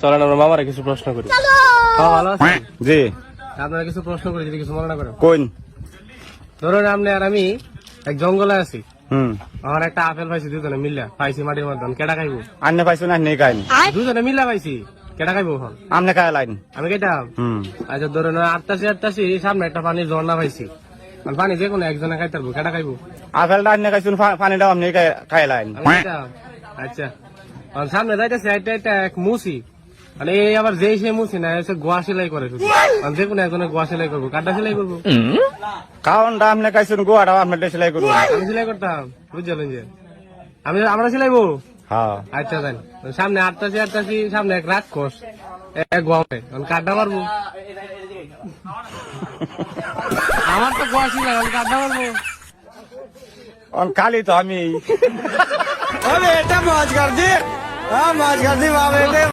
চলেন আমরা মামারে কিছু প্রশ্ন করি। বাবা ভালো আছেন? জি। আপনারা কিছু প্রশ্ন করি, যদি কিছু মনে না করেন। কোন? ধরুন আপনি আর আমি এক জঙ্গলে আছি, হুম। আমার একটা আপেল পাইছি, দুজনে মিল্লা পাইছি মাটির মধ্যে, কেটা খাইবো? আন্নে পাইছো না নেই কাইন? দুজনে মিল্লা পাইছি, কেটা খাইবো? এখন আমনে খায় লাইন। আমি কেটাম। হুম। আচ্ছা ধরুন আটটাছি সামনে একটা পানির ঝর্ণা পাইছি, পানি যে কোনো একজনে খাইতে পারবো, কেটা খাইবো? আপেলটা আন্নে খাইছুন, পানিটাও আমনে খায় লাইন। আমি কেটাম। আচ্ছা সামনে যাইতেছে একটা এক মুসি, মানে এই আবার যেই সে মুসি না, এসে গোয়া সেলাই করে শুধু, যে কোনো একজনে গোয়া সেলাই করবো, কাটা সেলাই করবো। কারণটা আমনে খাইছুন, গোয়াটাও আমনে সেলাই করবো। আমি সেলাই করতাম, বুঝলেন যে আমরা সেলাইবো। হ্যাঁ। আচ্ছা দেন, সামনে আটটাছি সামনে এক রাক্ষস, এক গোয়াতে কাটটা মারবো। আমার তো গোয়া ছিল, আমি কাটটা মারবো। খালি তো আমি। अबे बेटा मौज कर दी, हाँ मौज कर दी वाह बेटे।